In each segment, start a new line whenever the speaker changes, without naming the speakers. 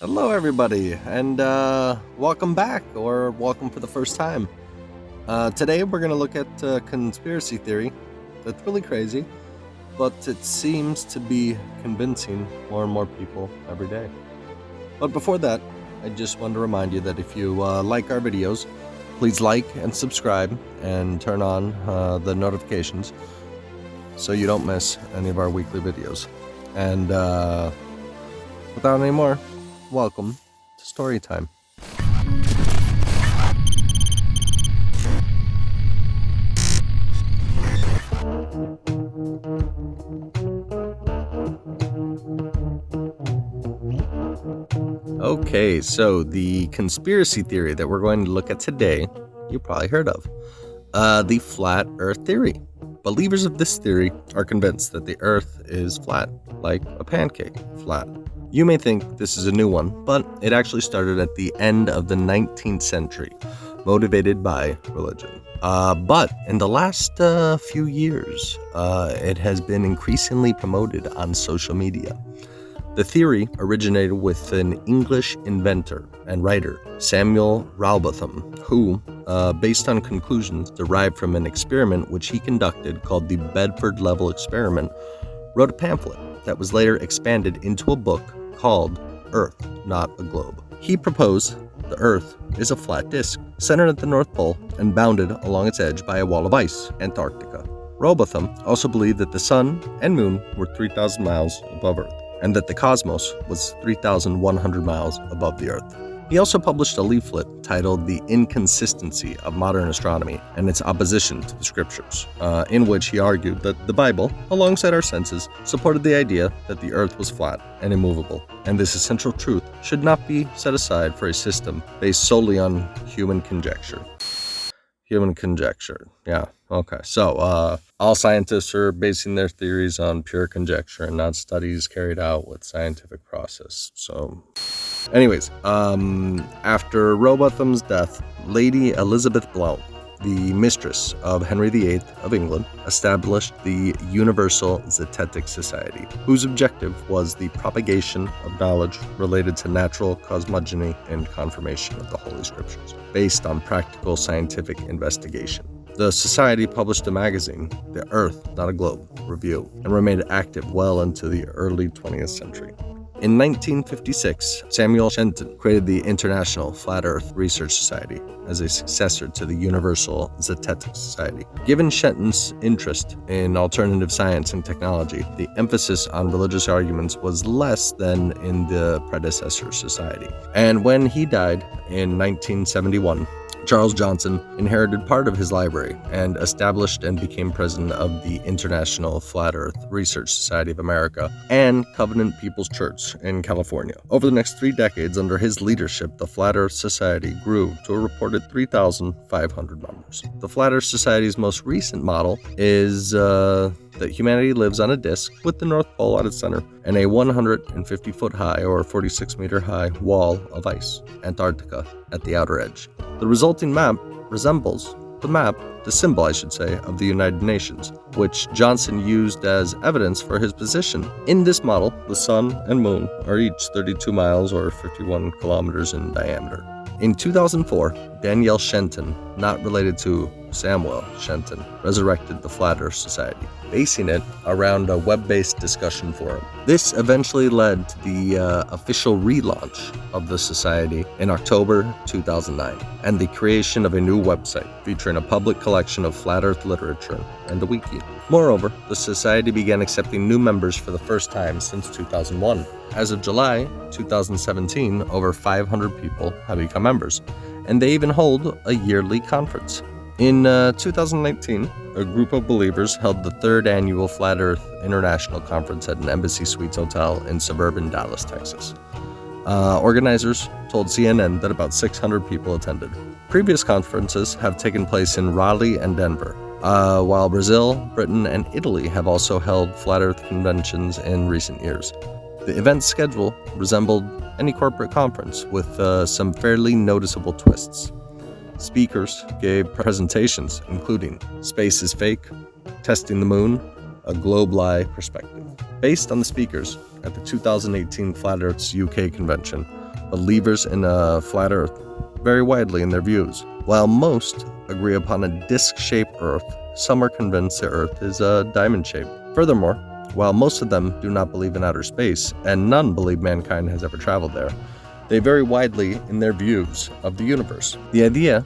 Hello, everybody, and welcome back, or welcome for the first time. Today, we're going to look at a conspiracy theory that's really crazy, but it seems to be convincing more and more people every day. But before that, I just want to remind you that if you like our videos, please like and subscribe and turn on the notifications so you don't miss any of our weekly videos. And without any more, welcome to story time. Okay, so the conspiracy theory that we're going to look at today, you probably heard of. The flat earth theory. Believers of this theory are convinced that the earth is flat, like a pancake, flat. You may think this is a new one, but it actually started at the end of the 19th century, motivated by religion. But in the last few years, it has been increasingly promoted on social media. The theory originated with an English inventor and writer, Samuel Rowbotham, who, based on conclusions derived from an experiment which he conducted called the Bedford Level Experiment, wrote a pamphlet that was later expanded into a book called Earth, Not a Globe. He proposed the Earth is a flat disk, centered at the North Pole and bounded along its edge by a wall of ice, Antarctica. Rowbotham also believed that the Sun and Moon were 3,000 miles above Earth, and that the cosmos was 3,100 miles above the Earth. He also published a leaflet titled The Inconsistency of Modern Astronomy and Its Opposition to the Scriptures, in which he argued that the Bible, alongside our senses, supported the idea that the Earth was flat and immovable, and this essential truth should not be set aside for a system based solely on human conjecture. Human conjecture, yeah. Okay, so all scientists are basing their theories on pure conjecture and not studies carried out with scientific process. So, anyways, after Rowbotham's death, Lady Elizabeth Blount, the mistress of Henry VIII of England, established the Universal Zetetic Society, whose objective was the propagation of knowledge related to natural cosmogony and confirmation of the Holy Scriptures, based on practical scientific investigation. The society published a magazine, The Earth, Not a Globe Review, and remained active well into the early 20th century. In 1956, Samuel Shenton created the International Flat Earth Research Society as a successor to the Universal Zetetic Society. Given Shenton's interest in alternative science and technology, the emphasis on religious arguments was less than in the predecessor society. And when he died in 1971, Charles Johnson inherited part of his library and established and became president of the International Flat Earth Research Society of America and Covenant People's Church in California. Over the next 3 decades, under his leadership, the Flat Earth Society grew to a reported 3,500 members. The Flat Earth Society's most recent model is that humanity lives on a disk with the North Pole at its center and a 150-foot high or 46-meter high wall of ice, Antarctica, at the outer edge. The resulting map resembles the symbol, of the United Nations, which Johnson used as evidence for his position. In this model, the Sun and Moon are each 32 miles or 51 kilometers in diameter. In 2004, Danielle Shenton, not related to Samuel Shenton, resurrected the Flat Earth Society, basing it around a web-based discussion forum. This eventually led to the official relaunch of the society in October 2009 and the creation of a new website featuring a public collection of flat earth literature and a wiki. Moreover, the society began accepting new members for the first time since 2001. As of July 2017, over 500 people have become members, and they even hold a yearly conference. In 2019, a group of believers held the 3rd annual Flat Earth International Conference at an Embassy Suites hotel in suburban Dallas, Texas. Organizers told CNN that about 600 people attended. Previous conferences have taken place in Raleigh and Denver, while Brazil, Britain, and Italy have also held Flat Earth conventions in recent years. The event schedule resembled any corporate conference with some fairly noticeable twists. Speakers gave presentations including Space is Fake, Testing the Moon, a Globe Lie Perspective. Based on the speakers at the 2018 Flat Earth's UK convention, believers in a flat Earth vary widely in their views. While most agree upon a disc-shaped Earth, some are convinced the Earth is a diamond shape. Furthermore, while most of them do not believe in outer space, and none believe mankind has ever traveled there, they vary widely in their views of the universe. The idea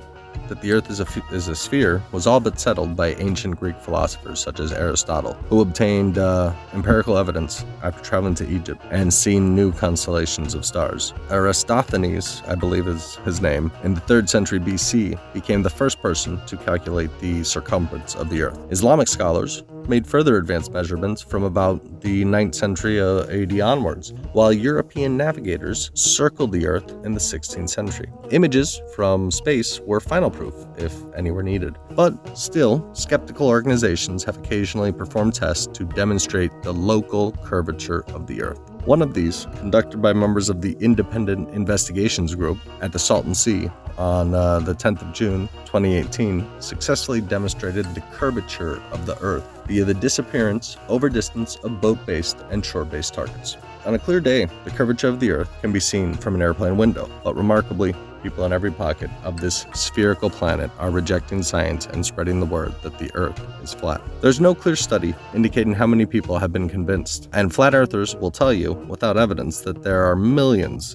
that the Earth is a sphere was all but settled by ancient Greek philosophers such as Aristotle, who obtained empirical evidence after traveling to Egypt and seeing new constellations of stars. Eratosthenes, I believe is his name, in the 3rd century BC, became the first person to calculate the circumference of the Earth. Islamic scholars made further advanced measurements from about the 9th century AD onwards, while European navigators circled the Earth in the 16th century. Images from space were final proof, if any were needed. But still, skeptical organizations have occasionally performed tests to demonstrate the local curvature of the Earth. One of these, conducted by members of the Independent Investigations Group at the Salton Sea on the 10th of June 2018, successfully demonstrated the curvature of the Earth via the disappearance over distance of boat-based and shore-based targets. On a clear day, the curvature of the Earth can be seen from an airplane window, but remarkably, people in every pocket of this spherical planet are rejecting science and spreading the word that the Earth is flat. There's no clear study indicating how many people have been convinced, and flat earthers will tell you, without evidence, that there are millions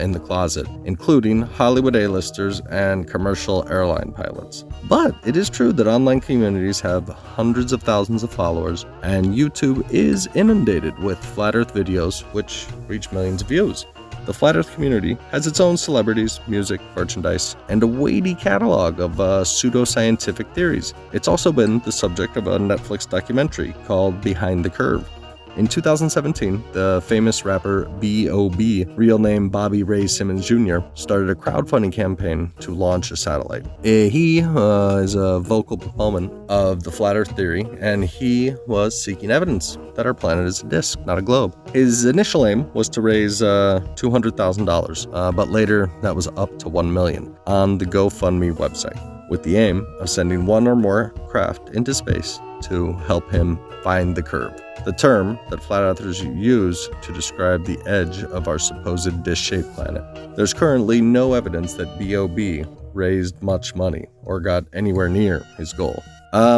in the closet, including Hollywood A-listers and commercial airline pilots. But it is true that online communities have hundreds of thousands of followers, and YouTube is inundated with flat Earth videos which reach millions of views. The Flat Earth community has its own celebrities, music, merchandise, and a weighty catalog of pseudoscientific theories. It's also been the subject of a Netflix documentary called Behind the Curve. In 2017, the famous rapper B.O.B., real name Bobby Ray Simmons Jr., started a crowdfunding campaign to launch a satellite. He is a vocal proponent of the Flat Earth theory, and he was seeking evidence that our planet is a disk, not a globe. His initial aim was to raise $200,000, but later that was up to $1 million on the GoFundMe website, with the aim of sending one or more craft into space to help him find the curve, the term that flat earthers use to describe the edge of our supposed dish-shaped planet. There's currently no evidence that B.O.B. raised much money or got anywhere near his goal.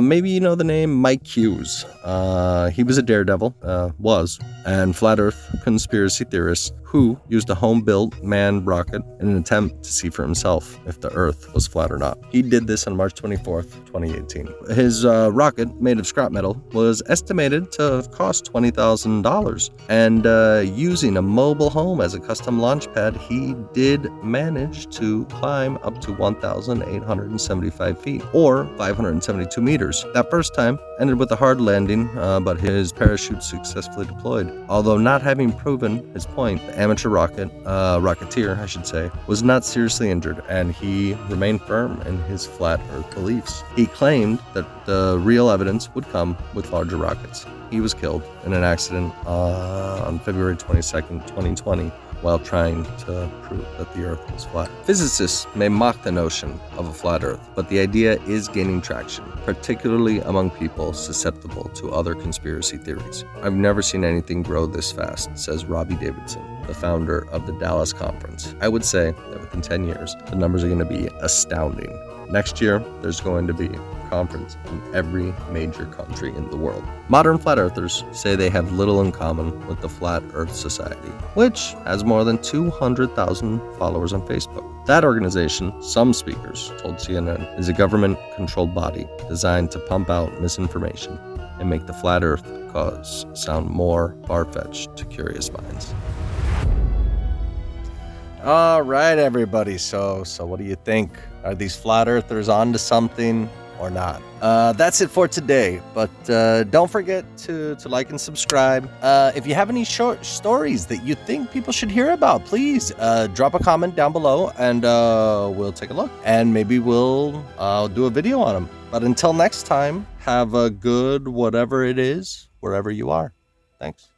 Maybe you know the name Mike Hughes. He was a daredevil, and flat earth conspiracy theorist who used a home-built manned rocket in an attempt to see for himself if the Earth was flat or not. He did this on March 24th, 2018. His rocket, made of scrap metal, was estimated to have cost $20,000. And using a mobile home as a custom launch pad, he did manage to climb up to 1,875 feet, or 572 meters. That first time ended with a hard landing, but his parachute successfully deployed. Although not having proven his point, the amateur rocketeer, I should say, was not seriously injured, and he remained firm in his flat Earth beliefs. He claimed that the real evidence would come with larger rockets. He was killed in an accident on February 22nd, 2020, while trying to prove that the Earth was flat. Physicists may mock the notion of a flat Earth, but the idea is gaining traction, particularly among people susceptible to other conspiracy theories. I've never seen anything grow this fast, says Robbie Davidson, the founder of the Dallas Conference. I would say that within 10 years, the numbers are going to be astounding. Next year, there's going to be a conference in every major country in the world. Modern flat earthers say they have little in common with the Flat Earth Society, which has more than 200,000 followers on Facebook. That organization, some speakers told CNN, is a government-controlled body designed to pump out misinformation and make the Flat Earth cause sound more far-fetched to curious minds. All right, everybody. So what do you think? Are these flat earthers onto something or not? That's it for today. But don't forget to like and subscribe. If you have any short stories that you think people should hear about, please drop a comment down below, and we'll take a look. And maybe we'll do a video on them. But until next time, have a good whatever it is, wherever you are. Thanks.